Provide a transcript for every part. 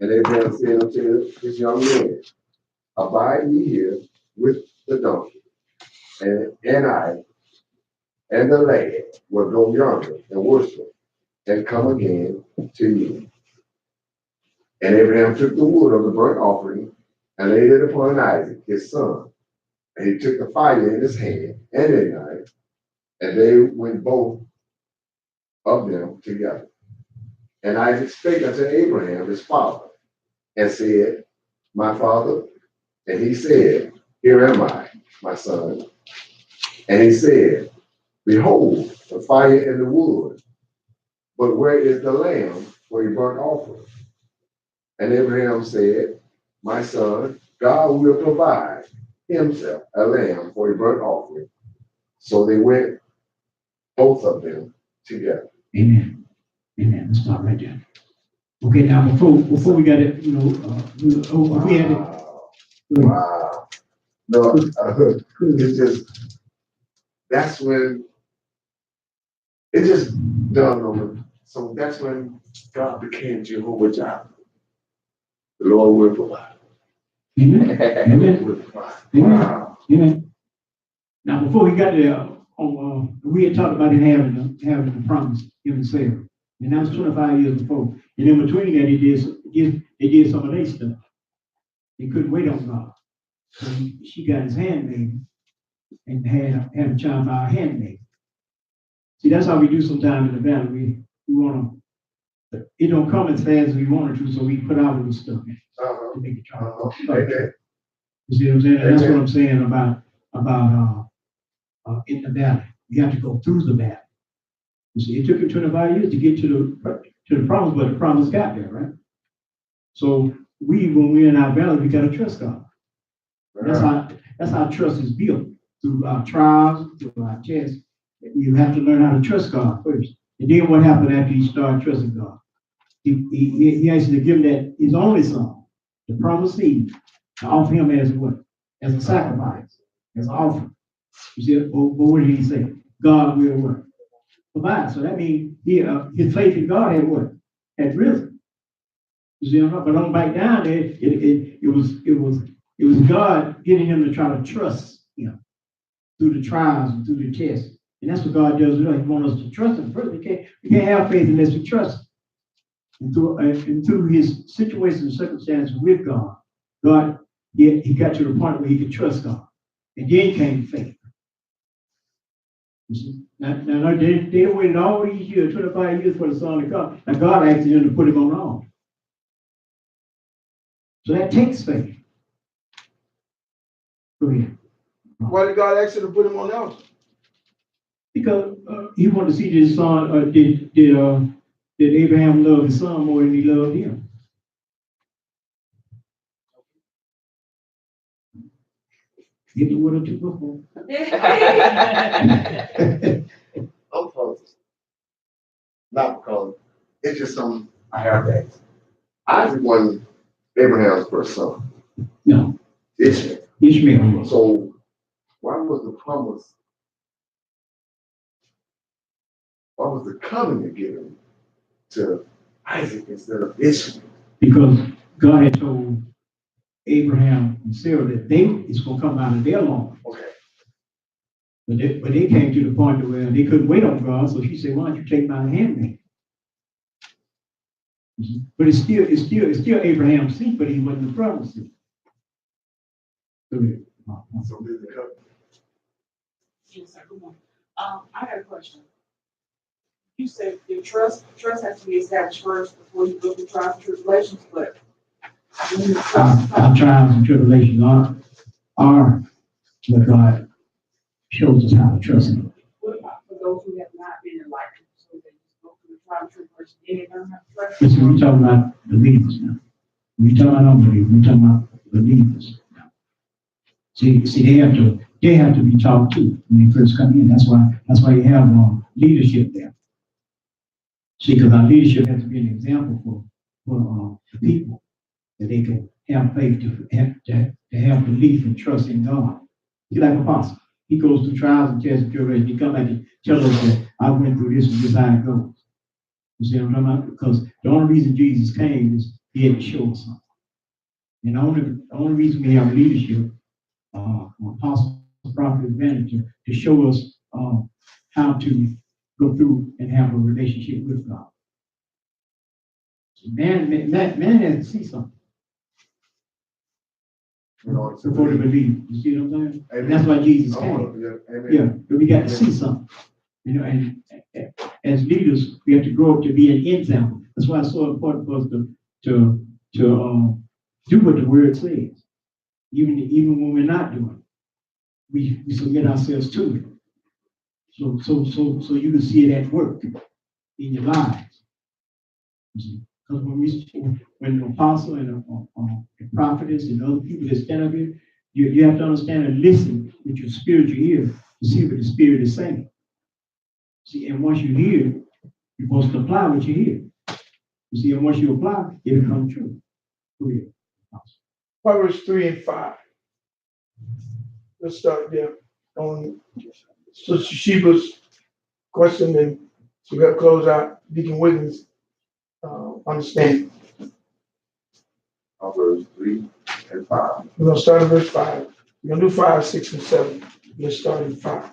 And Abraham said unto his young men, abide ye here with the donkey, and I and the lad will go yonder and worship, and come again to you. And Abraham took the wood of the burnt offering and laid it upon Isaac, his son. And he took the fire in his hand and a knife, and they went both of them together. And Isaac spake unto Abraham his father, and said, my father. And he said, here am I, my son. And he said, behold, the fire and the wood, but where is the lamb for your burnt offering? And Abraham said, my son, God will provide himself a lamb for a burnt offering. So they went, both of them, together. Amen. Amen. Let's stop right there. Okay, now before we got it, we had it. Wow. No, it's just, that's when, it just dawned on me. So that's when God became Jehovah Jireh. The Lord will provide. Amen. Amen. Will provide. Wow. Amen. Now, before we got there, we had talked about it having the promise given Sarah, and that was 25 years before. And in between that, they did some of their stuff. They couldn't wait on God. So she got his handmaid and had a child by a handmaid. See, that's how we do sometimes in the valley. We want to, it don't come as fast as we want it to, so we put out little stuff to make it try. Okay. You see what I'm saying? And that's what I'm saying about in the valley. You have to go through the valley. You see, it took him 25 years to get to the promise, but the promise got there, right? So when we're in our valley, we got to trust God. That's how trust is built, through our trials, through our tests. You have to learn how to trust God first. And then what happened after you start trusting God? He actually given that his only son, the promised seed, to offer him as what? As a sacrifice, as an offering. You see, but what did he say? God will what? Provide. So that means his faith in God had what? Had risen. You see, but on back down there, it was God getting him to try to trust him through the trials and through the tests. And that's what God does with us. He wants us to trust him first. We can't have faith unless we trust him. And through his situations and circumstances with God, he got to the point where he could trust God. And then came faith. You see? Now they waited all these years, 25 years for the son to come. Now God asked him to put him on altar. So that takes faith. Go ahead. Why did God ask you to put him on the altar? Because he wanted to see his son, did Abraham love his son more than he loved him? Get the word or two before. I'm close. Not because it's just something I have to ask. Isaac wasn't Abraham's first son. No. Ishmael. So why was the promise? Why was the covenant given to Isaac instead of Ishmael? Because God had told Abraham and Sarah that it's going to come out of their loins. Okay. But they came to the point where they couldn't wait on God, so she said, "Why don't you take my handmaid?" But it's still Abraham's seed, but he wasn't the promised seed. So there's the covenant. Yes, sir. Good morning. I got a question. You said your trust has to be established first before you go through trials and tribulations, but our trials and tribulations are what God shows us how to trust him. what about for those who have not been enlightened? So they just go through the trial and tribulation, then they learn how to trust. Listen, we're talking about believers now. We're talking about unbelievers. We're talking about believers now. See, they have to be taught too when they first come in. That's why you have leadership there. See, because our leadership has to be an example for people that they can have faith to have belief and trust in God. He's like apostle. He goes through trials and tests and tribulations. He comes back and tells us that I went through this and this how it goes. You see what I'm talking about? Because the only reason Jesus came is be able to show us something. And the only reason we have leadership, apostle, prophet, evangelist, to show us how to go through and have a relationship with God. So man has to see something You know, it's a before they believe. You see what I'm saying? Amen. And that's why Jesus came. Amen. Yeah, but we got to see something. You know, and as leaders, we have to grow up to be an example. That's why it's so important for us to do what the word says. Even when we're not doing it, we submit ourselves to it. So you can see it at work in your lives. Because when the apostle and the prophetess and other people that stand up here, you have to understand and listen with your spiritual ear to see what the Spirit is saying. See, and once you hear, you're supposed to apply what you hear. You see, and once you apply, it becomes true. Go ahead. Proverbs 3 and 5. Let's start there. On Sister Sheba's question, and so we got to close out Deacon Wiggins' understanding. Proverbs 3 and 5. We're going to start at verse 5. We're going to do 5, 6, and 7. Let's start at 5.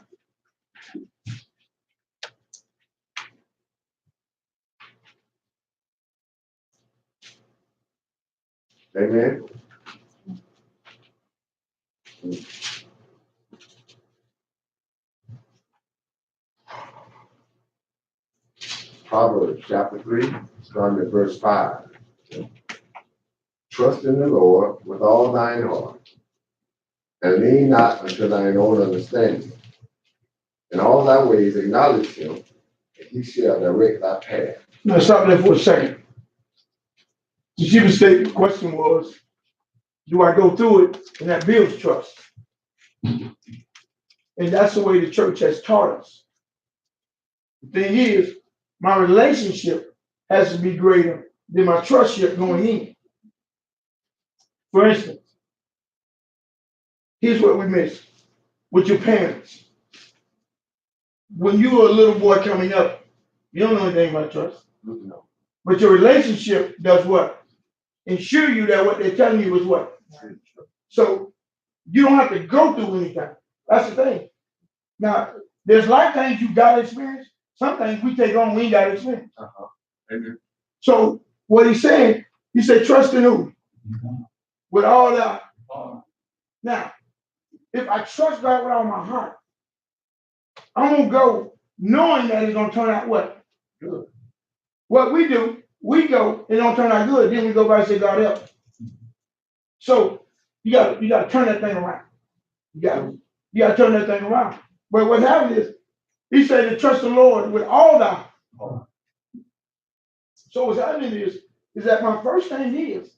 Amen. Proverbs chapter 3, starting at verse 5. Trust in the Lord with all thine heart, and lean not unto thine own understanding. In all thy ways acknowledge him, and he shall direct thy path. Now stop there for a second. The Sheba's question was, do I go through it? And that builds trust. And that's the way the church has taught us. The thing is, my relationship has to be greater than my trust ship going in. For instance, here's what we miss with your parents. When you were a little boy coming up, you don't know anything about trust. No. But your relationship does what? Ensure you that what they're telling you is what? So you don't have to go through anything. That's the thing. Now, there's a lot of things you got to experience. Some things we take on, we ain't got to experience. Amen. So what he's saying, he said, trust in who? With all that. Now, if I trust God with all my heart, I'm going to go knowing that it's going to turn out what? Good. What we do, we go, it don't turn out good. Then we go back and say, God help. So you got to turn that thing around. You got to turn that thing around. But what happened is, he said to trust the Lord with all thy heart. So what's happening is that my first thing is,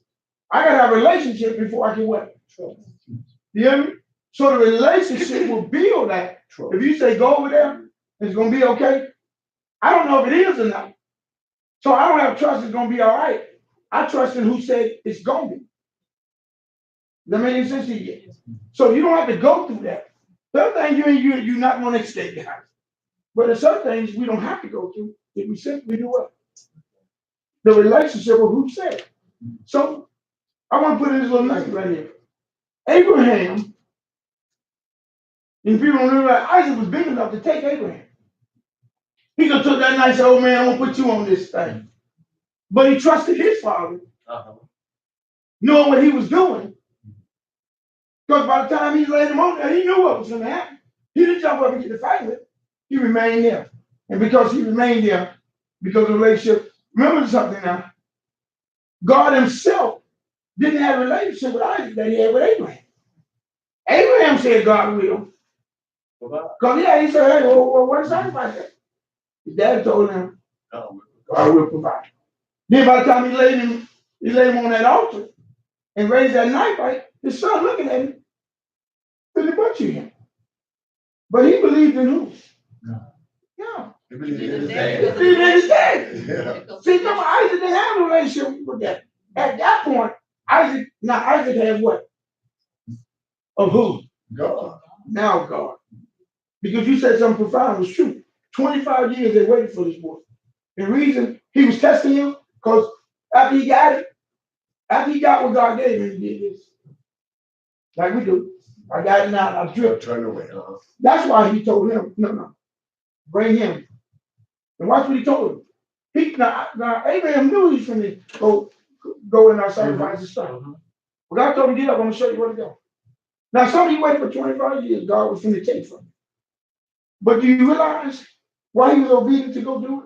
I got to have a relationship before I can what? Trust. You hear me? So the relationship will build that. If you say go over there, it's going to be okay. I don't know if it is or not. So I don't have trust it's going to be all right. I trust in who said it's going to be. Does that make any sense to you? So you don't have to go through that. Some things you're not going to escape behind. But there's some things we don't have to go through if we simply do what? The relationship of who said it. So I want to put in this little nugget right here. Abraham, and people don't realize Isaac was big enough to take Abraham. He could have took that nice old man, I'm going to put you on this thing. But he trusted his father, knowing what he was doing. Because by the time he laid him on there, he knew what was going to happen. He didn't jump up and get the fight with. He remained there. And because he remained there, because of the relationship, remember something now. God himself didn't have a relationship with Isaac that he had with Abraham. Abraham said God will. Because he said, hey, well, what sacrifice that? His dad told him, God will provide. Then by the time he laid him on that altar and raised that knife, right? His son looking at him, really butcher him. But he believed in who? Yeah. He believed in his He believed in his dad. Yeah. See, remember, Isaac didn't have a relationship with that. At that point, Isaac had what? Of who? God. Now God. Because you said something profound, it was true. 25 years they waited for this boy. The reason he was testing him, because after he got it, After he got what God gave him, he did this. Like we do. I got it now, I dripped. Turn away, That's why he told him, no, bring him. And watch what he told him. Now Abraham knew he was going to go in our sacrifice and stuff. But God told him, get up, I'm going to show you where to go. Now, some of you waited for 25 years, God was going to take from you. But do you realize why he was obedient to go do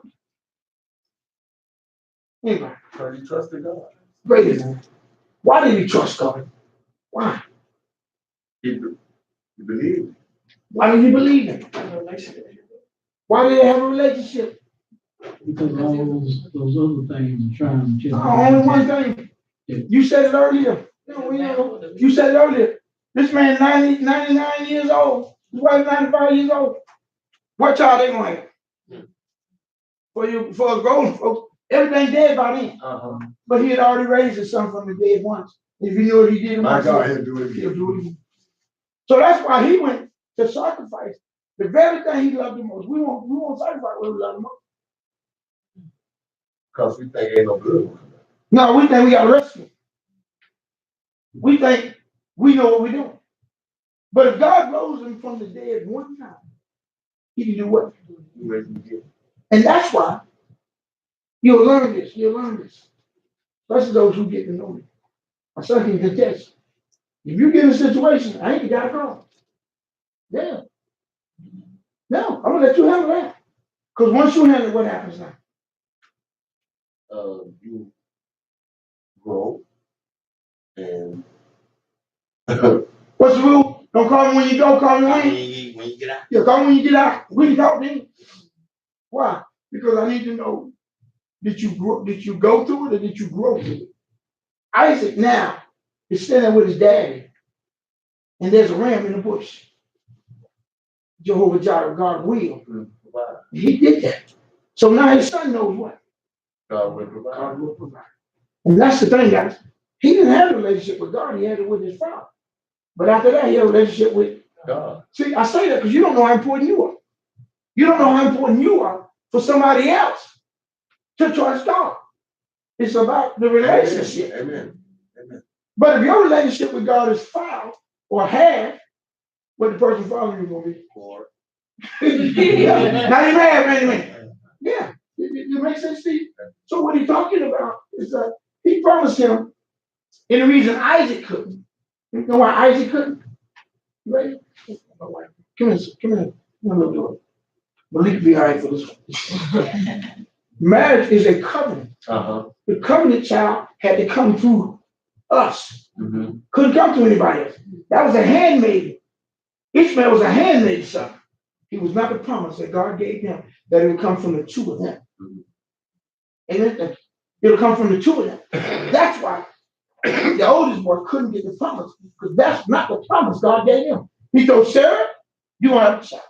it? Anyway. Because he trusted God. Great is it. Why did he trust God? Why? He believed. Why did he believe him? Why did they have a relationship? Because all those other things are trying to. Only one thing. You said it earlier. You said it earlier. This man 99 years old. His wife 95 years old. What child they gonna have? For a grown folks, everything dead by then. But he had already raised his son from the dead once. If you know what he did, My God, he'll do it he'll again. do it again. So that's why he went to sacrifice the very thing he loved the most. We won't sacrifice what we love the most. Because we think ain't no good one. No, we think we got to rescue. We think we know what we're doing. But if God rose him from the dead one time, he can do what? And that's why you'll learn this. Especially those who get to know me. My son can contest. If you get in a situation, I ain't the guy wrong. Yeah. No, I'm gonna let you handle that. Because once you handle it, what happens now? You grow and What's the rule? Don't call me when you go, call me when you get out. Yeah, call me when you get out. We can talk then. Why? Because I need to know, did you go through it or did you grow through it? Isaac now is standing with his daddy, and there's a ram in the bush. Jehovah Jireh, God will. He did that. So now his son knows what? God will provide. God will provide. And that's the thing, guys. He didn't have a relationship with God, he had it with his father. But after that, he had a relationship with God. See, I say that because you don't know how important you are. You don't know how important you are for somebody else to trust God. It's about the relationship. Amen. But if your relationship with God is foul or half, what the person following you gonna be? Or Yeah. Now you may have anyway. Yeah. It makes sense to you? So what he's talking about is that he promised him, and the reason Isaac couldn't. You know why Isaac couldn't? You ready? Come here. Come on, little Malik be all right for this one. Marriage is a covenant. The covenant child had to come through us. Couldn't come through anybody else. That was a handmaiden. Ishmael was a handmaiden son. He was not the promise that God gave him that it would come from the two of them. Amen. It'll come from the two of them. That's why the oldest boy couldn't get the promise, because that's not the promise God gave him. He told Sarah, you want to have a child.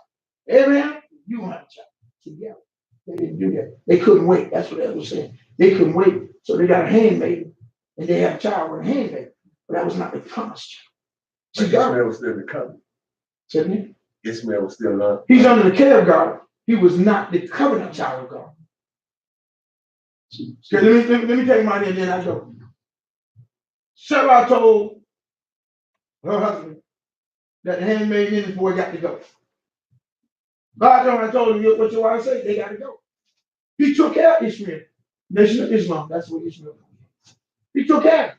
Abraham, you want to have a child. Together. They didn't do that. They couldn't wait. That's what they was saying. They couldn't wait. So they got a handmaiden, and they had a child with a handmaiden. But that was not the promise child. But See, God, Ishmael was still in the covenant. said Ishmael was still not. he's under the care of God. He was not the covenant child of God. Okay, let me take mine and then I go. Sarah told her husband that the handmaiden and his boy got to go. God told him what your wife said, they got to go. He took care of Ishmael. Nation of Islam, that's what Ishmael was. He took care of him,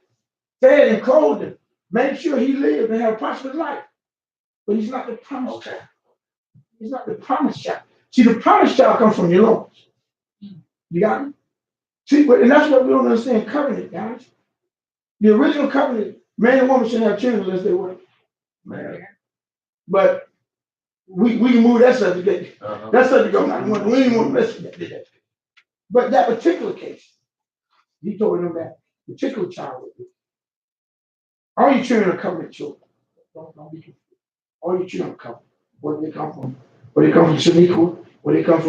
fed and clothed him, made sure he lived and had a prosperous life. But he's not the promised child. He's not the promised child. See, the promised child comes from your loins. You got it? See, and that's what we don't understand covenant, guys. The original covenant, man and woman shouldn't have children unless they were married. But we can move that subject. That subject goes on. We didn't want to mess with that. But that particular case, he told them that particular child would be. All your children are covenant children. Don't be confused. All your children are covenant. Where do they come from? Where they come from Shaniqua? Where they come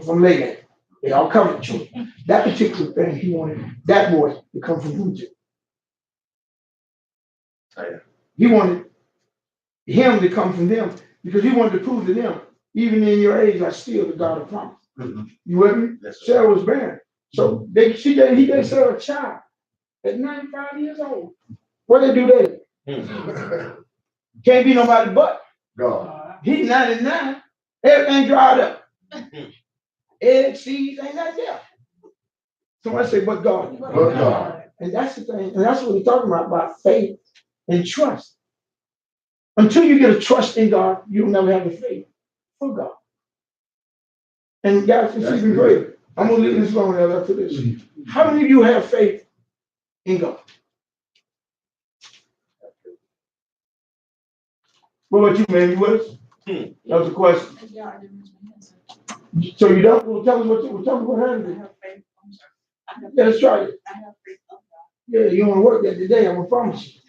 from Lagan? They all covenant children. That particular thing, he wanted that boy to come from Egypt. He wanted him to come from them because he wanted to prove to them, even in your age, I still the God of promise. You with me? Sarah was barren. So he gave Sarah a child. at 95 years old. What they do there? Can't be nobody but. God. He's 99. Everything dried up. Egg, seeds, ain't that there. Somebody say, but God. But God. And that's the thing. And that's what we're talking about faith and trust. Until you get a trust in God, you'll never have the faith for God. And guys, it's even greater. I'm going to leave this alone after this. How many of you have faith in God? What about you, man? You with us? That was a question. Yeah, I didn't mention my answer. So you don't? Well, tell us what I happened. have faith. I'm sorry. Yeah, let's try it. I have faith of God. Yeah, you want to work that today, I'm going to promise you.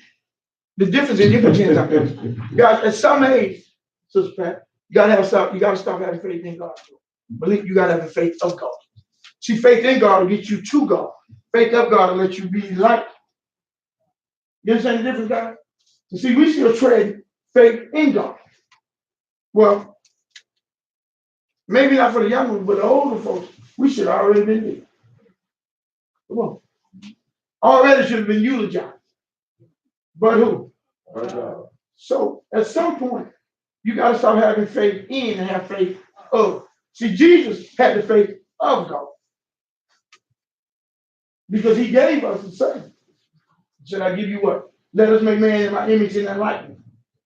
The difference is you can change out there. Guys, at some age, Sister Pat, you got to stop having faith in God. Believe you got to have the faith of God. See, faith in God will get you to God. Faith of God will let you be like. You understand the difference, guys? You see, we still trade faith in God. Well, maybe not for the young ones, but the older folks, we should already been there. Come on. Already should have been eulogized. But who? But God. So at some point, you got to start having faith in and have faith of. See, Jesus had the faith of God. Because he gave us the same. Should I give you what? Let us make man in my image and in likeness.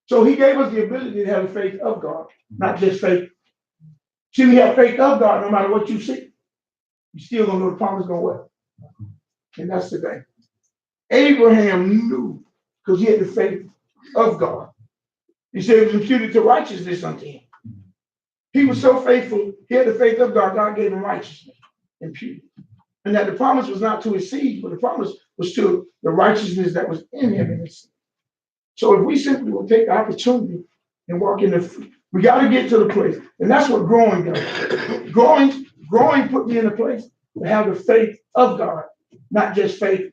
So he gave us the ability to have the faith of God, not just faith. See, we have faith of God no matter what you see. You still gonna know the promise gonna work. And that's the thing. Abraham knew because he had the faith of God. He said it was imputed to righteousness unto him. He was so faithful, he had the faith of God, God gave him righteousness imputed. And that the promise was not to his seed, but the promise was to the righteousness that was in him and his seed. So if we simply will take the opportunity and walk in the fruit, we got to get to the place. And that's what growing does. Growing put me in a place to have the faith of God, not just faith.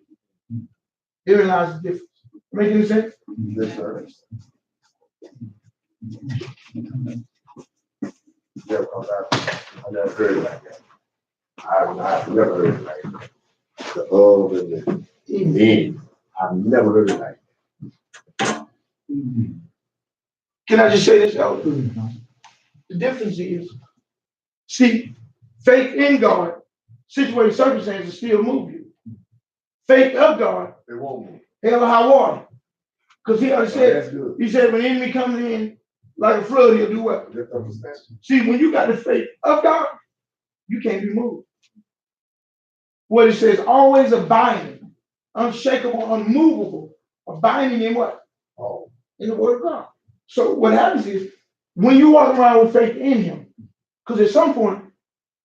Therein lies the difference. Make any sense? Yes, sir. Never come back. I never heard it like that. I've never heard it like that. The of and the in. I've never heard it like that. Can I just say this, Elder? The difference is, see, faith in God, situated circumstances still move you. Faith of God, It won't move. hell or high water. Because he already said, That's good. he said, when the enemy comes in like a flood, he'll do what? Lift up the stand. See, when you got the faith of God, you can't be moved. What it says, always abiding, unshakable, unmovable, abiding in what? Oh, In the word of God. So what happens is, when you walk around with faith in him, because at some point,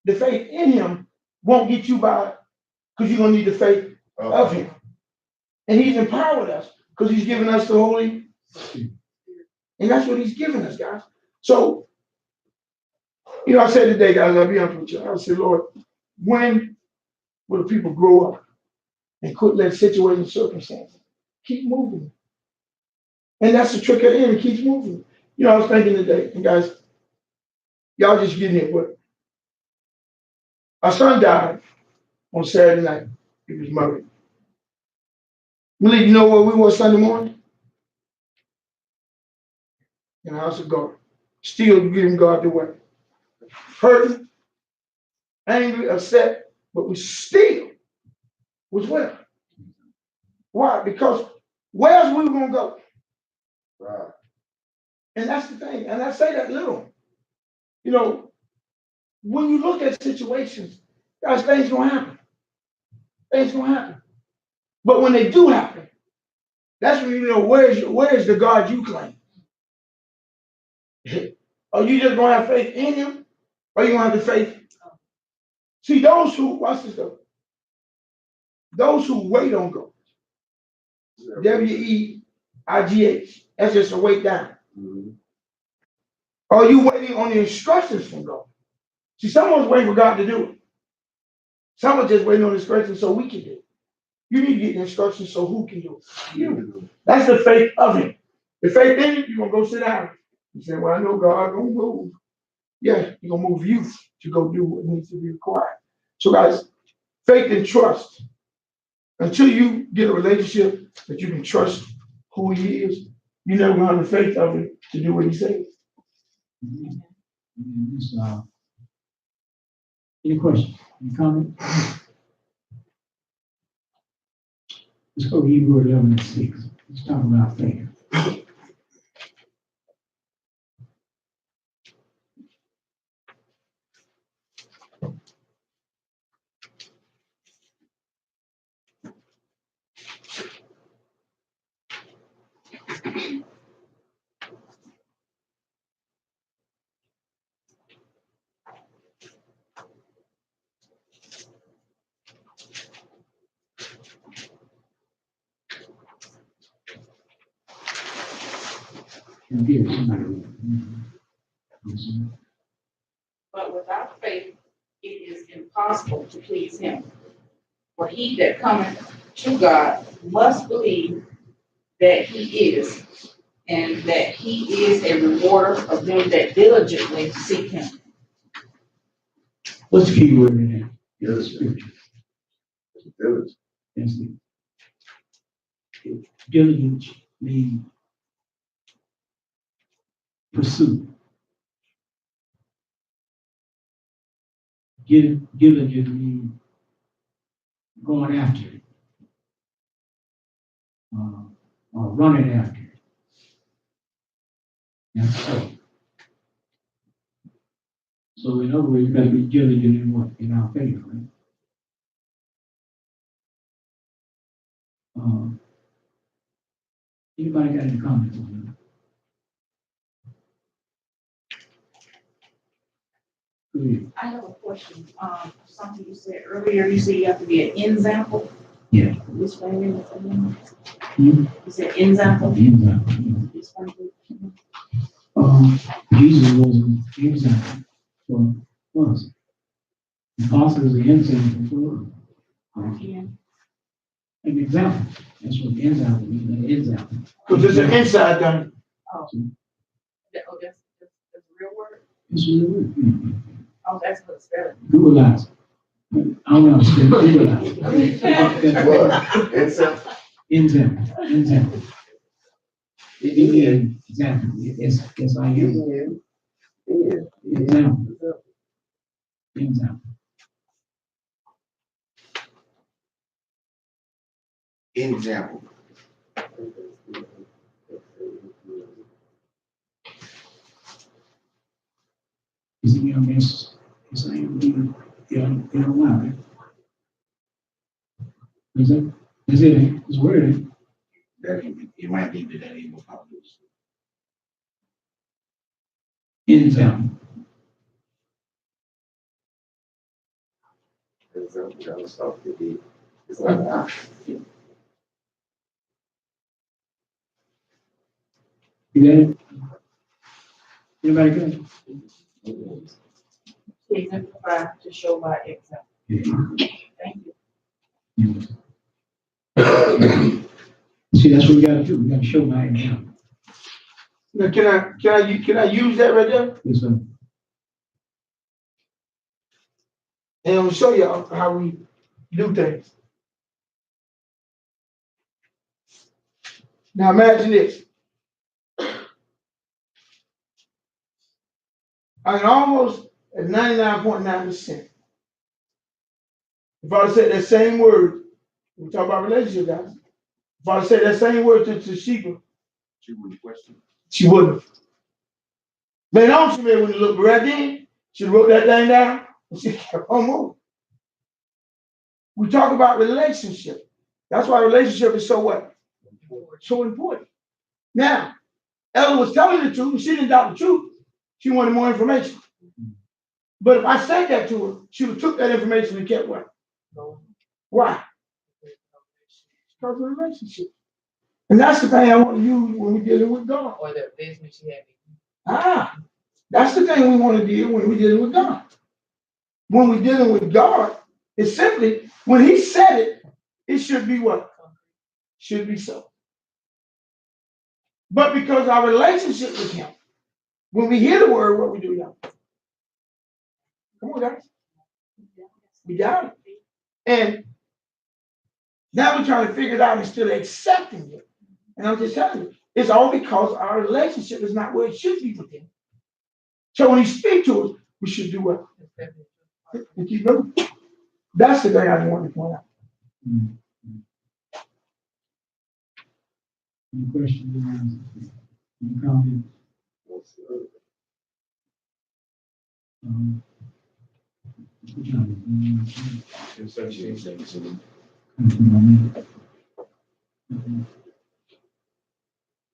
the faith in him won't get you by, because you're going to need the faith of him. And he's empowered us, because he's given us the Holy Spirit. And that's what he's given us, guys. So, I said today, guys, I'll be honest with you. I said, Lord, when will the people grow up and quit letting situations and circumstances keep moving? And that's the trick of the enemy, keeps moving. I was thinking today, and guys, y'all just getting it, but our son died on Saturday night. He was murdered. Malik, you know where we were Sunday morning? In the house of God. Still giving God the way. Hurting, angry, upset, but we still was with him. Why? Because where's we gonna go? right. And that's the thing. And I say that little. When you look at situations, guys, things gonna happen. Things gonna happen. But when they do happen, that's when you know where's the God you claim. Are you just gonna have faith in him? Or you gonna have the faith? See, those who watch this though. Those who wait on God. WEIGH. That's just a wait down. Mm-hmm. Are you waiting on the instructions from God? See, someone's waiting for God to do it. Someone's just waiting on the instructions so we can do it. You need to get the instructions so who can do it? You. That's the faith of him. The faith in it, you're going to go sit down. You say, well, I know God going to move. Yeah, he's going to move you to go do what needs to be required. So guys, faith and trust. Until you get a relationship that you can trust who he is, you never gonna have the faith of him to do what he says. This, any questions, any comment? Let's go to Hebrew 11:6. Let's talk about faith. And give somebody. But without faith, it is impossible to please him. For he that cometh to God must believe that he is, and that he is a rewarder of them that diligently seek him. What's the key word in there? Diligence. Scripture. Diligence. That's the diligence means pursue. Diligence means going after it, or running after it. That's so. So in other words, you gotta be diligent in what? In our faith, right? Anybody got any comments on that? Go ahead. I have a question. Something you said earlier, you said you have to be an example. Yeah. Explain it again. Hmm? You said example. Explain it. Jesus was an example for us. The apostle is an example for us. Again. An example. That's what example means, an example. Because there's an inside thing. Oh, that's a real word? It's a real word. Oh, that's what it's spelling. Googleize it. I don't know how to spell Googleize it. What? Example. Example. Example. Example. Yes, I am. Example. Example. Example. Is it young miss? Yes, I am. You know why, right? Is it? Is it? It's word. You might need that even about this. Example. Example. Gotta stop to be. It's like You got it? Anybody got it? To exemplify, to show by example. Yeah. Thank you. See, that's what we gotta do. We gotta show by example. Now, can I use that right there? Yes, sir. And I'm gonna show y'all how we do things. Now imagine this. I can almost at 99.9%. If I said that same word, we talk about relationship, guys. If I said that same word to Sheba, she wouldn't question. she wouldn't have. Later on, she may have looked right then. She wrote that thing down and she kept on moving. We talk about relationship. That's why relationship is so what? So important. Now, Ella was telling the truth, and she didn't doubt the truth. She wanted more information. But if I said that to her, she would have took that information and kept what? Why? Because of the relationship. And that's the thing I want to use when we're dealing with God. Or the business you have. That's the thing we want to deal when we're dealing with God. When we're dealing with God, it's simply, when he said it, it should be what? Should be so. But because our relationship with him, when we hear the word, what we do, y'all? Come on, guys. We got it. And Now we're trying to figure it out and still accepting it. And I'm just telling you, it's all because our relationship is not where it should be with him. So when he speaks to us, we should do what? And keep going. That's the thing I wanted to point out. Any questions? Any comments? Which one?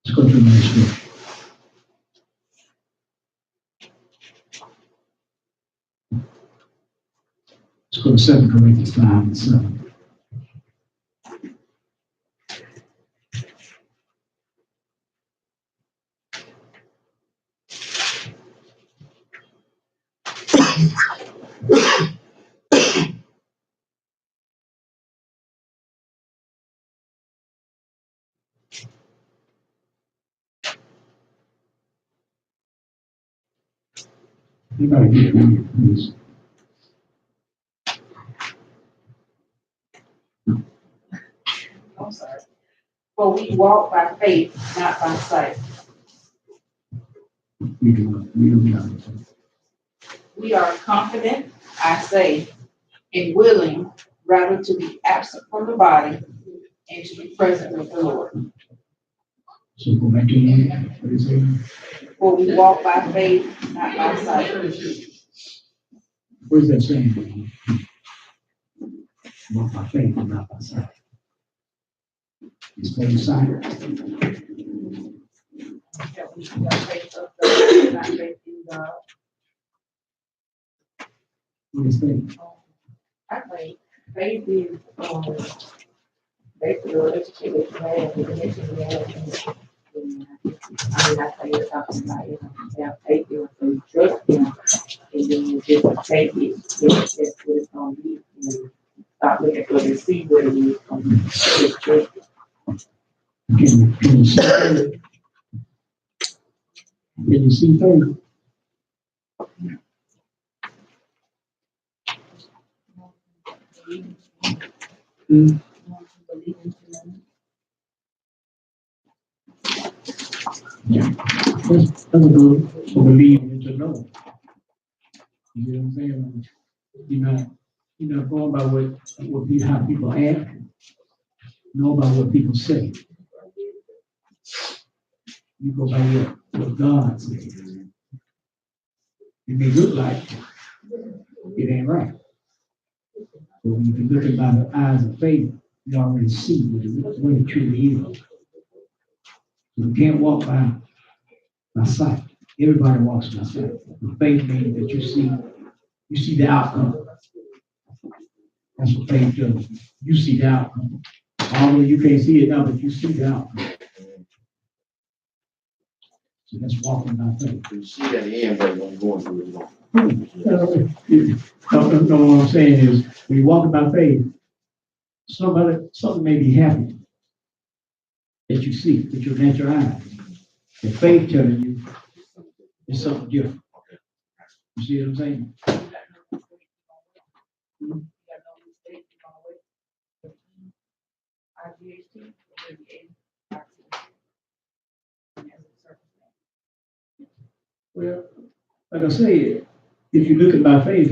Let's go to the next scripture. Let's go to 2 Corinthians 5:7. Anybody get it, read it, please. I'm sorry. For we walk by faith, not by sight. Read it. We are confident, I say, and willing rather to be absent from the body and to be present with the Lord. So go back to you. What is it? For we walk by faith, not by sight. What is that saying? Walk by faith and not by sight. It's faith sight. That we have faith of God, not faith in God. What is faith? I think faith is, basically a relationship with man, the connection we have. I mean, I say it's something like, you have faith in him, so you trust him, and then you just take it, that's what it's gonna be. You know, stop looking for it and see what it is gonna be. Just trust it. Can you see faith? Can you see faith? That's a good for believing to know. You see what I'm saying? You're not going by how people act, know about what people say. You go by what God says. It may look like it ain't right. But when you can look by the eyes of faith, you already see what it truly is. So you can't walk by sight. Everybody walks by sight. The faith means that you see the outcome. That's what faith does. You see the outcome. Although you can't see it now, but you see the outcome. So that's walking by faith. You see at the end, but when you're going through it. No, what I'm saying is, when you walk by faith, something may be happening that you see with your natural eyes. The faith telling you it's something different. You see what I'm saying? Well, like I say, if you're looking by faith,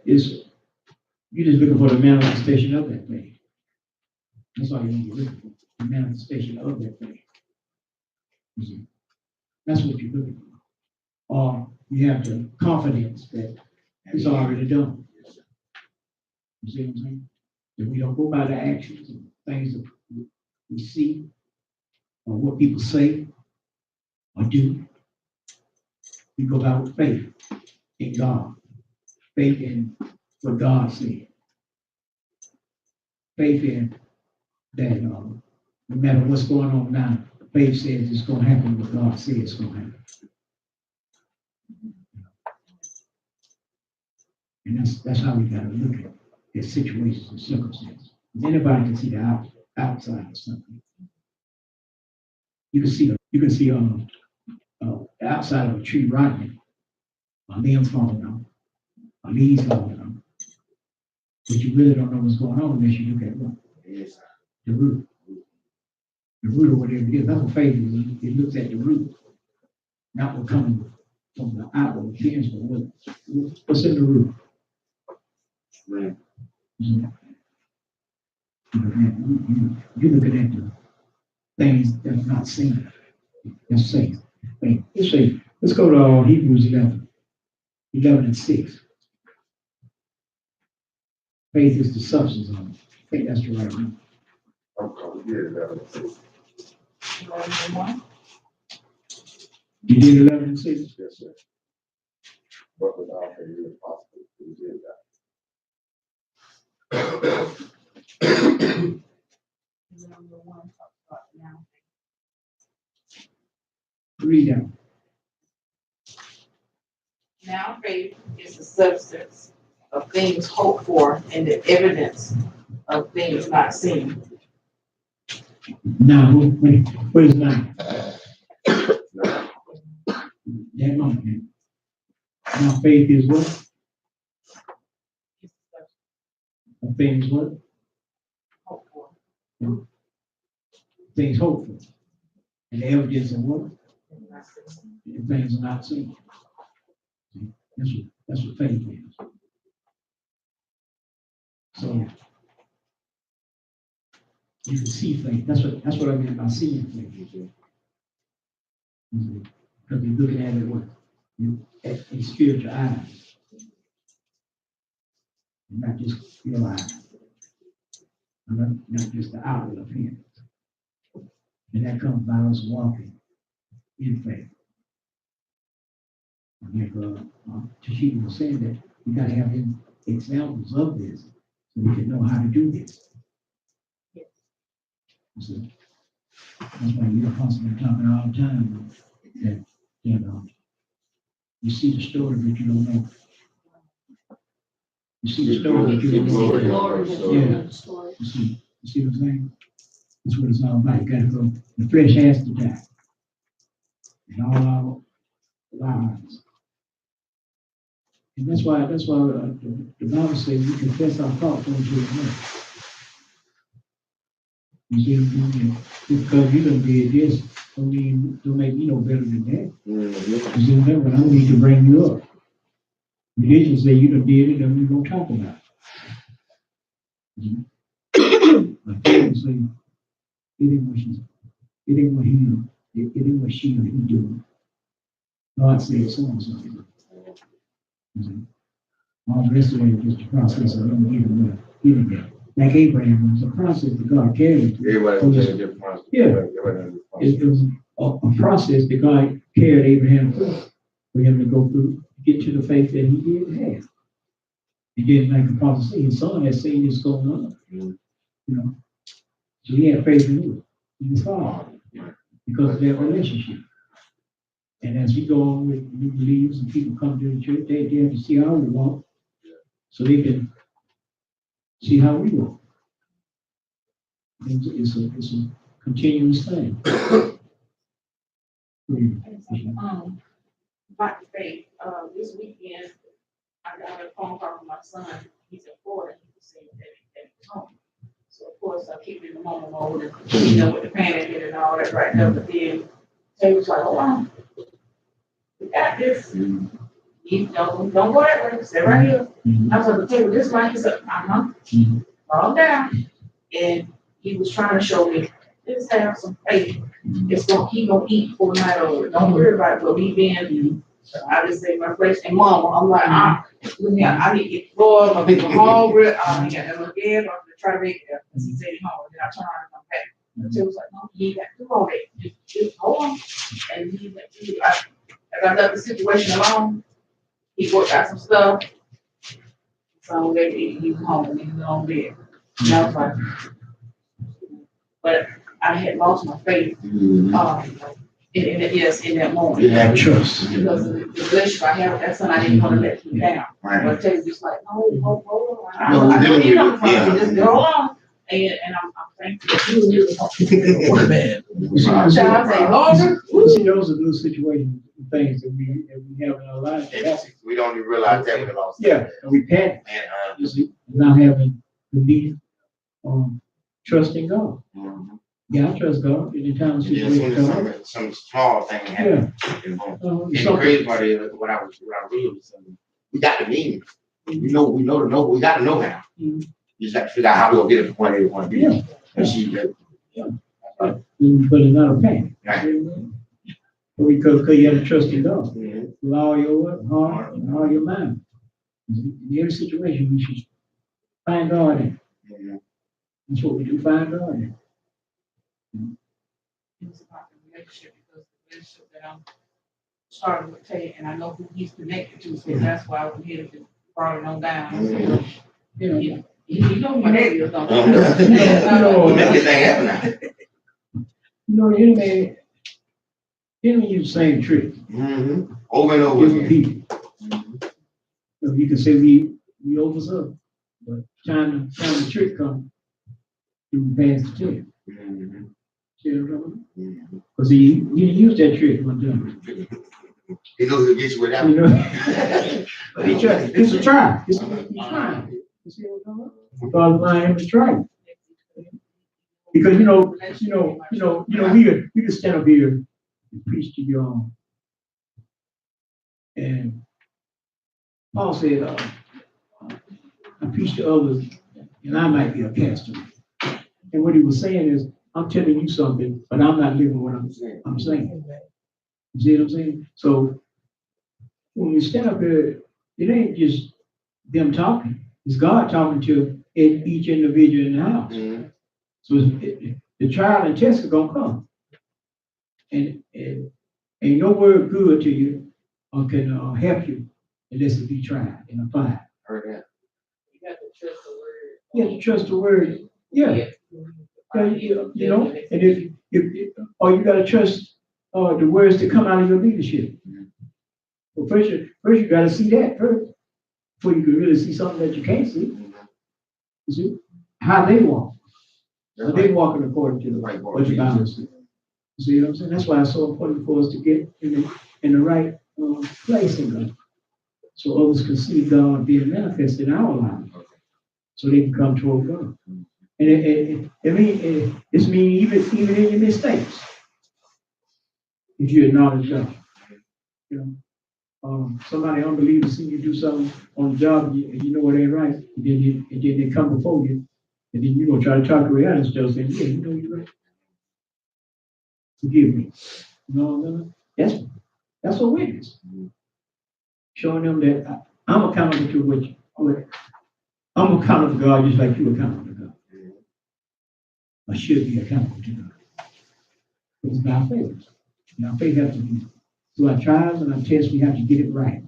is you're just looking for the manifestation of that faith. That's all you're looking for, the manifestation of that faith. You see? That's what you're looking for. Or you have the confidence that it's already done. You see what I'm saying? That we don't go by the actions and things that we see or what people say or do. We go by with faith in God. Faith in what God said. Faith in that no matter what's going on now, faith says it's going to happen what God says it's going to happen. And that's how we got to look at situations and circumstances. Anybody can see the outside of something. You can see the outside of a tree rotting, a limb falling off, a leaves falling off. But you really don't know what's going on unless you look at what? Yes. The root. The root of whatever it is. That's what faith is. It looks at the root. Not what coming from the outward appearance, but what's in the root. Right. Mhm. You're looking at the things that's not seen. That's faith. Faith. It's faith. Let's go to Hebrews 11. 11 and 6. Faith is the substance of it. I think that's the right one. Yeah, You did 11 and 6? yes, sir. But without faith, it is possible to do that. Number one, talk about now. Read that. Now faith is the substance of things hoped for and the evidence of things not seen. Now, what is now? That moment. Now, faith is what? A thing is what? Hope for. Things hopeful. And the evidence of what? and not seen. And things are not seen. That's what faith is. So you can see faith. That's what I meant by seeing faith. Because you're looking at it what? In spiritual eyes. And not just your eyes. Not just the outward appearance. And that comes by us walking in faith. Like Tashika was saying that we got to have examples of this so we can know how to do this. So that's why you're constantly talking all the time that you see the story but you don't know. You see the story but you don't know. Yeah. You see what I'm saying? That's what it's all about. You gotta go. The flesh has to die. And all our lives. And that's why the Bible says we confess our faults unto the Lord. You see, because you done did this, don't make me no better than that. Mm-hmm. You see, remember, I don't need to bring you up. Religion say you done did it, and we gonna talk about it. But people say, it ain't what she or he doing. God said so and so. All the rest of it is just the process of him getting there. Like Abraham, it was a process that God carried. Everybody has a different process. Yeah. Everybody has a process. It was a process that God carried Abraham through for him to go through, get to the faith that he did have. He didn't like the prophet say his son had seen this going on. You know. So he had faith in his father because of that relationship. And as we go on with new believers and people come to the church, they have to see how we walk so they can see how we walk. It's a continuous thing. By faith, this weekend, I got a phone call from my son. He's in Florida. He was saying that he's home. So of course I keep in the mama mode and with the panic and all that right now. But then Tay was like, "Hold on, we got this. You don't go that way. Stay right here." I was like, "Okay, this mic is up. Calm down." And he was trying to show me, just have some faith. He gonna eat for the night over. Don't worry about it. But we been, I just say my place and mama. I'm like, I need to get the floor. My people hungry. I got that little bed. I'm gonna try to make it. Because he said he hungry. Then I turn around and come back. And she was like, "No, you ain't got to do all that. Just hold on." And he went through. As I left the situation alone, he worked out some stuff. So maybe he was home and he was on bed. And I was like, but I had lost my faith. In that moment. You have trust. Because of the relationship I have with that son, I didn't want to let him down. Right. But Taylor just like, no, I know you know from me, just go on. And I'm thankful. What a man. I'm saying, Lord, You see, those are those situations, things that we have in our lives. We don't even realize that we lost. Yeah, and we panic. And You see, not having belief, trusting God. Mhm. Yeah, I trust God in the time of And then as soon situation. as some small thing happens, you know. And the Something, crazy part is what I read was we got the means. We know to know, we got to know how. Mhm. You just have to figure out how we're gonna get it from point A to point B. Yeah. And she did. but it's not a pain. Right. Because you have to trust in God. Mhm. With all your what? Heart and all your mind. In every situation, we should find God in. Mhm. That's what we do, find God in. It's about the relationship, because the relationship that I'm starting with Ted, and I know who he's connected to, so that's why I'm here to brought it on down. Mhm. You know, You know my name is on. We make this thing happen now. the enemy use the same trick. Mhm. Over and over Different again. people. Mhm. So you can say we overserve, but time the trick comes, you pass the test. Mhm. See what I'm talking Mhm. about? Because he used that trick one time. He knows he'll get you with that You one. know? But he tried. It's a try. He's trying. You see what I'm talking about? Because I am to try. Because we could stand up here and preach to you all. And Paul said, I preach to others, and I might be a pastor. And what he was saying is, I'm telling you something, but I'm not living what I'm saying. You see what I'm saying? So when we stand up here, it ain't just them talking. It's God talking to each individual in the house. Mhm. So the trial and test are gonna come, and ain't no word good to you or can help you unless it be tried and applied. Heard that. You got to trust the word. You have to trust the word. Yeah. And or you gotta trust the words that come out of your leadership. Well, first you gotta see that first before you can really see something that you can't see. Mhm. You see how they walk. Are That's they right. walking according to Right, what the Bible says? You see what I'm saying? That's why it's so important for us to get in the right place in God, so others can see God being manifested in our lives, so they can come toward God. And it's mean even in your mistakes, if you acknowledge God. You know, somebody unbeliever see you do something on the job, and you know it ain't right, and then they come before you, and then you gonna try to talk around and still saying, yeah, you know you're right. Forgive me. No. That's a witness. Showing them that I'm accountable to what I'm accountable to God just like you accountable to God. I should be accountable to God. It's by faith. And our faith has to be through our trials and our tests, we have to get it right.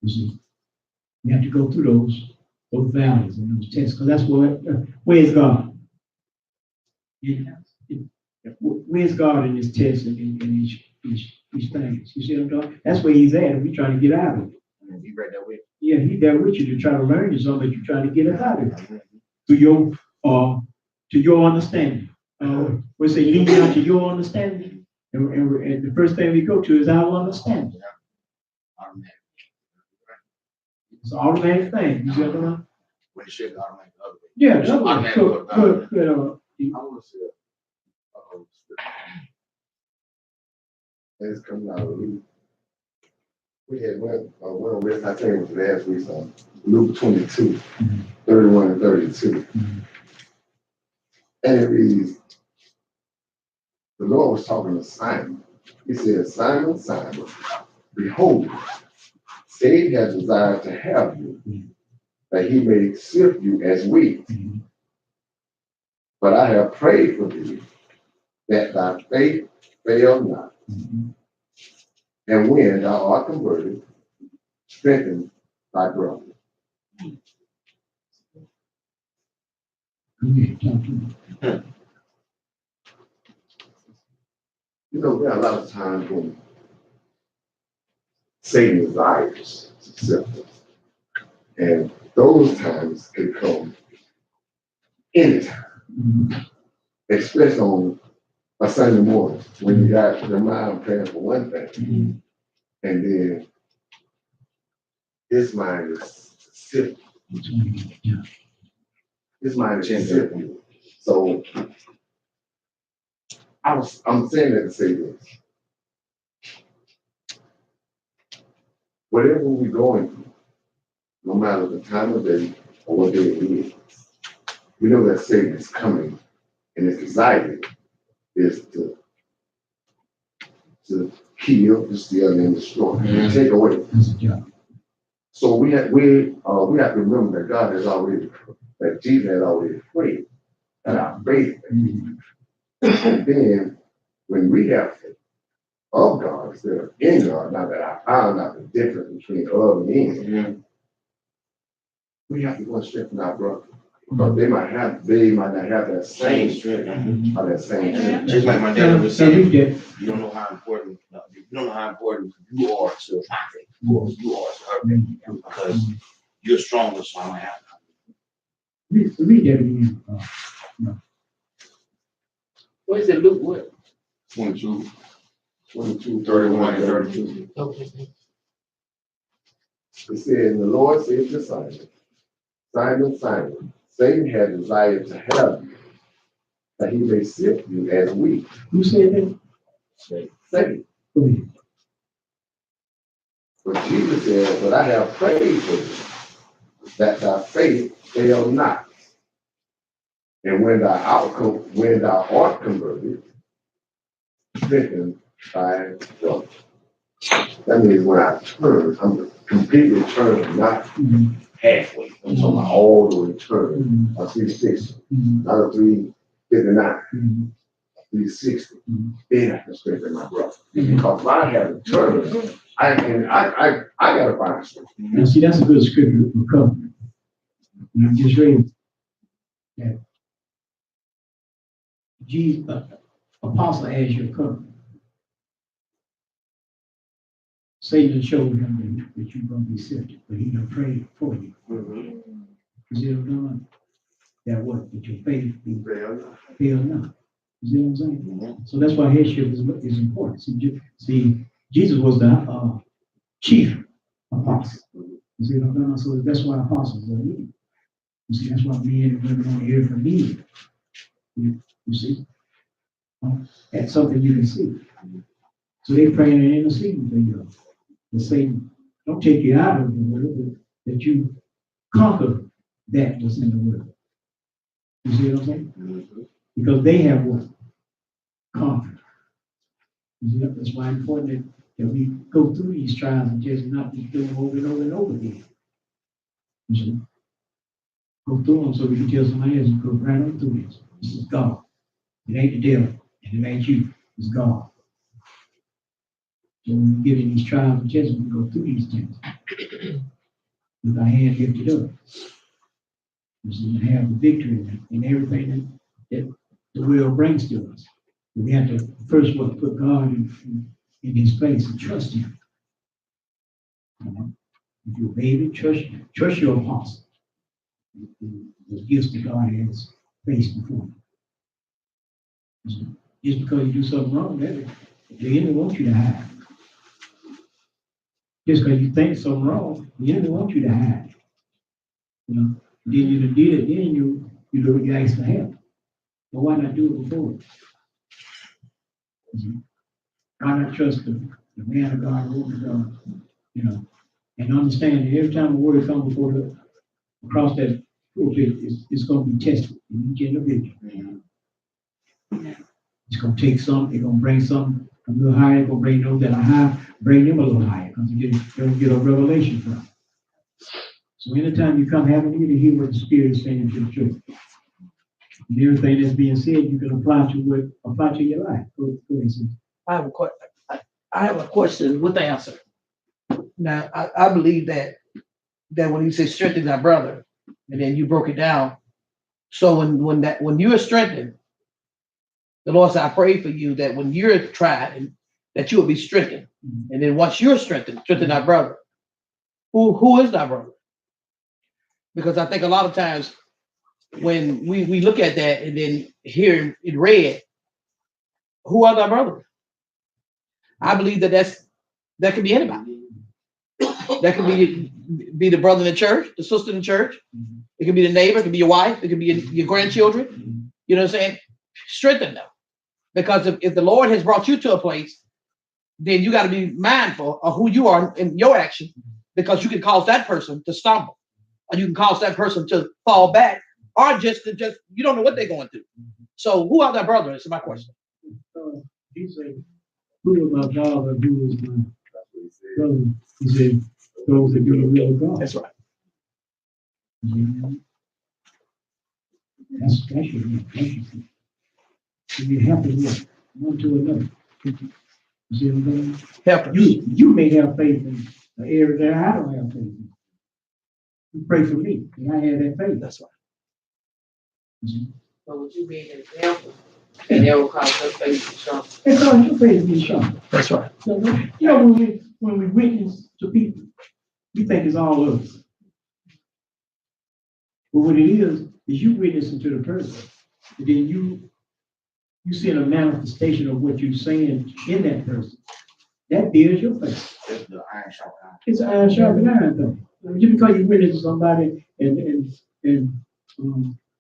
You see, we have to go through those valleys and those tests, because that's where's God? Where's God in this test and in these things? You see what I'm talking? That's where He's at, and we're trying to get out of it. He right there with Yeah, He's there with you to try to learn you something that you're trying to get us out of it. you. To your understanding. We say lead out to your understanding, and the first thing we go to is our understanding. Automatic. It's an automatic thing. You see what I'm saying? When it should be automatic the other way. Yeah, the other way. Automatic Good. go down. I want to see it's coming out of Luke. We had went over this, I think it was last week, so Luke 22, 31 and 32. And it reads, the Lord was talking to Simon. He said, Simon, Simon, behold, Satan has desired to have you, that he may sift you as wheat. But I have prayed for thee, that thy faith fail not. And when thou art converted, strengthen thy brother. You know, there are a lot of times when Satan desires to sift us. And those times can come anytime, especially on a Sunday morning when you got your mind praying for one thing, and then his mind is sifting. His mind is sifting. So I'm saying that to say this. Whatever we're going through, no matter the time of day or what day it is, we know that Satan is coming and his desire is to kill, to steal, and destroy, and take away. That's a job. So we have to remember that God has already, that Jesus has already prayed, and our faith. And then when we have faith of God instead of in God, now that I found out the difference between of and in, we have to go and strengthen our brother. Because they might not have that Same same strength. or that same strength. Just like my dad was So saying, we get, you don't know how important you are to my faith. You are to her faith. Because you're stronger, so I'm gonna have to. read that again. What is it, Luke, what? 22, 31 and 32. It said, and the Lord said to Simon, Simon, Simon, Satan had desired to have you, that he may sift you as wheat. Who said that? Satan. Go ahead. But Jesus said, but I have prayed for you, that thy faith fail not. And when thou art converted, strengthen thy brother. That means when I turn, I'm completely turned, not halfway. I'm talking about all the way turned. A 360, not a 359, 360. Then I can strengthen my brother. Because if I have a turn, I gotta find strength. Now, see, that's a good scripture for covenant. And I'm just reading that Jesus, apostle as your covenant. Satan showed him that you're going to be sifted, but he done prayed for you. You see what I'm doing? That what? That your faith be fail not. You see what I'm saying? So that's why headship is important. See, Jesus was the chief apostle. You see what I'm doing? So that's why apostles are needed. You see, that's why men and women want to hear from me. You see? That's something you can see. So they're praying and interceding for you. And Satan don't take you out of the world, but that you conquer that that's in the world. You see what I'm saying? Because they have what? Conquered. You see, that's why it's important that we go through these trials and just not be doing over and over and over again. You see? Go through them so we can tell somebody else, go right on through this. This is God. It ain't the devil, and it ain't you. It's God. So when we get in these trials and tests, we go through these things with our hand lifted up. We should have the victory in everything that the will brings to us. We have to first put God in his place and trust him. If you're a baby, trust your apostle. The gifts that God has placed before you. Just because you do something wrong, the enemy wants you to hide. Just because you think something wrong, the enemy wants you to hide. You know, then you did it, then you ask for help. But why not do it before? Why not trust the man of God, the woman of God, you know, and understand that every time a word comes across that pulpit, it's going to be tested in each individual. It's going to take something, it's going to bring something a little higher, it's going to bring those that are high, bring them a little higher, because you're going to get a revelation from it. So anytime you come having you to hear what the Spirit is saying to the church. And everything that's being said, you can apply to your life. Go ahead, sis. I have a question with the answer. Now, I believe that when you say strengthen thy brother, and then you broke it down. So when you are strengthened, the Lord said, I pray for you that when you're tried, and that you will be strengthened. And then once you're strengthened, strengthen thy brother. Who is thy brother? Because I think a lot of times when we look at that and then hear it read, who are thy brother? I believe that could be anybody. That could be the brother in the church, the sister in the church. It could be the neighbor, it could be your wife, it could be your grandchildren. You know what I'm saying? Strengthen them. Because if the Lord has brought you to a place, then you got to be mindful of who you are in your action, because you can cause that person to stumble, or you can cause that person to fall back, or just you don't know what they're going through. So who are their brothers? Is my question. He said, who was my father, who was my brother? He said, those that do the will of God. That's right. That's your so you have to work one to another. You see what I'm saying? Help us. You may have faith in the area that I don't have faith in. You pray for me, and I have that faith. That's right. But would you be an example? And that will cause us faith to show. It's all your faith to be strong. That's right. So, you know, when we witness to people, we think it's all of us. But what it is you witnessing to the person, and then you see a manifestation of what you're saying in that person. That builds your faith. It's the iron sharp iron. It's an iron sharpening iron thing. Just because you witness to somebody and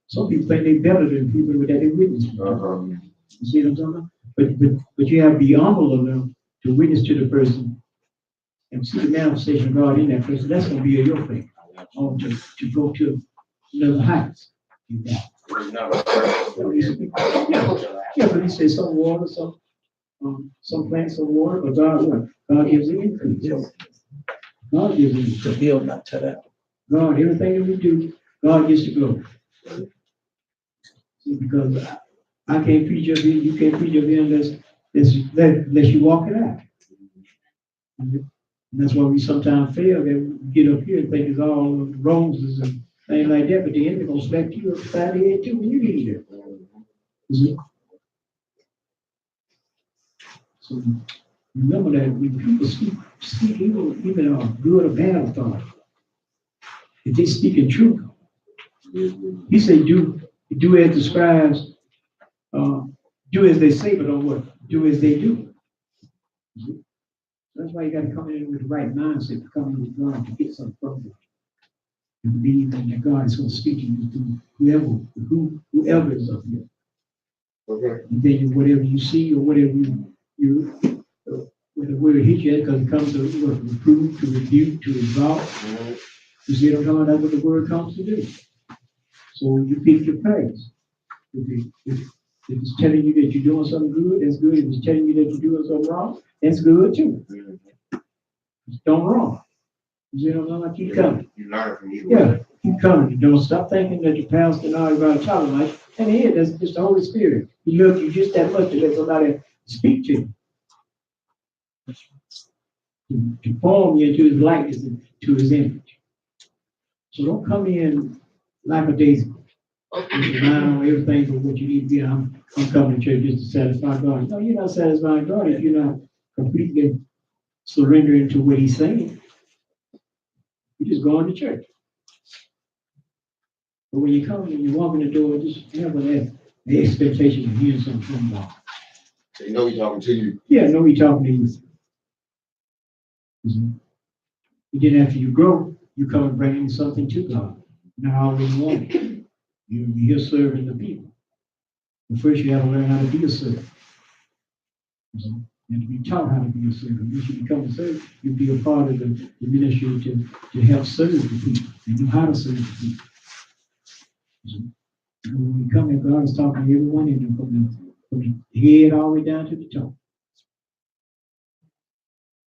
some people think they're better than people that they witness to. You see what I'm talking about? But you have to be humble enough to witness to the person and see the manifestation of God in that person. That's going to build your faith. Or to go to another heights. Yeah, but he says some water, some plants, some water, but God what? God gives the increase. God gives the increase. To build, not to that. God, everything that we do, God gets to go. See, because I can't preach up here, you can't preach up here unless you walk it out. And that's why we sometimes fail, that we get up here and think it's all roses and things like that, but the enemy gonna slap you upside the head too when you get there. So remember that when people speak even good or bad thought, if they speak in truth, he said, do as the scribes, do as they say, but don't what? Do as they do. That's why you got to come in with the right mindset to come in with God to get something from God. And believe that God is going to speak to you through whoever is up here. Okay. And then whatever you see or whatever when the word hits you, because it comes to reprove, to rebuke, to exalt. You see what I'm talking about? That's what the word comes to do. So you pick your praise. If it's telling you that you're doing something good, that's good. If it's telling you that you're doing something wrong, that's good too. Don't wrong. You see what I'm talking about? Keep coming. You learn from either. Yeah, keep coming. You don't stop thinking that your pastor and all about a child life. And here, that's just the Holy Spirit. He loves you just that much to let somebody speak to you. To form you into his likeness and to his image. So don't come in like a daisy. Rely on everything for what you need to be. I'm coming to church just to satisfy God. No, you're not satisfying God if you're not completely surrendering to what he's saying. You're just going to church. But when you come and you walk in the door, just have the expectation of hearing something from God. So you know he's talking to you. Yeah, know he's talking to you. And then after you grow, you come and bring something to God. Not always want it. You're serving the people. But first you have to learn how to be a servant. You have to be taught how to be a servant. Once you become a servant, you'll be a part of the ministry to help serve the people and know how to serve the people. When we come in, God is talking to everyone in them from the head all the way down to the toe.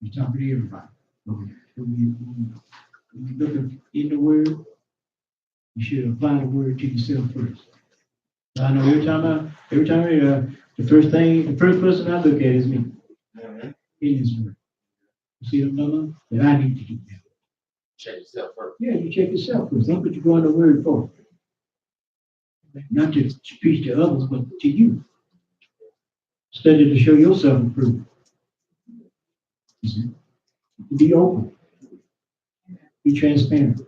He's talking to everybody. When you look in the word, you should apply the word to yourself first. I know every time the first person I look at is me. In his word. You see what I'm talking about? That I need to do that. Check yourself first. Yeah, you check yourself first. That's what you go in the word for. Not to preach to others, but to you. Study to show yourself approved. You see? Be open. Be transparent.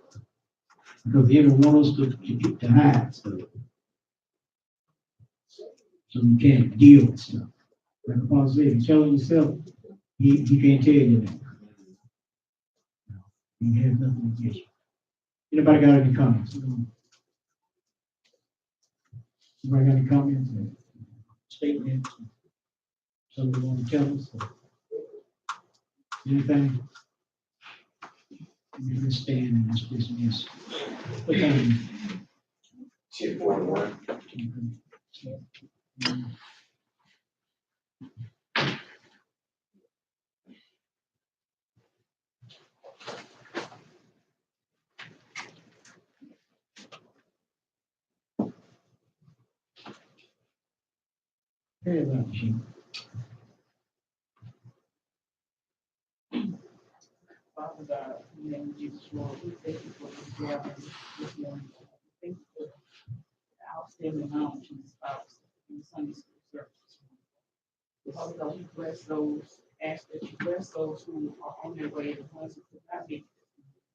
Because the enemy wants us to hide stuff. So you can't deal with stuff. Like Paul said, you're telling yourself, he can't tell you that. He has nothing against you. Anybody got any comments? Somebody got any comments or statements? Somebody want to tell us? Anything? You can stand and just dismiss. What time? 10:41. Very well, Chief. Father God, in the name of Jesus, Lord, we thank you for this gathering this morning. Thank you for the outstanding knowledge in this house in Sunday school service. Father God, we bless those, ask that you bless those who are on their way, the ones who could not be.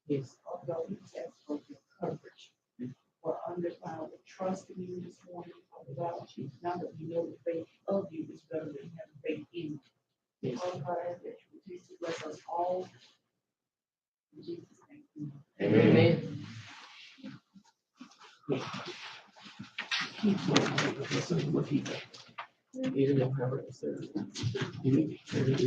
Yes, Father God, we just ask for your coverage. For underfound trust in you this morning, Father God, now that we know the faith of you is better than having faith in you. Father God, I ask that you continue to bless us all. In Jesus' name. Amen. What he, he didn't have her, sir.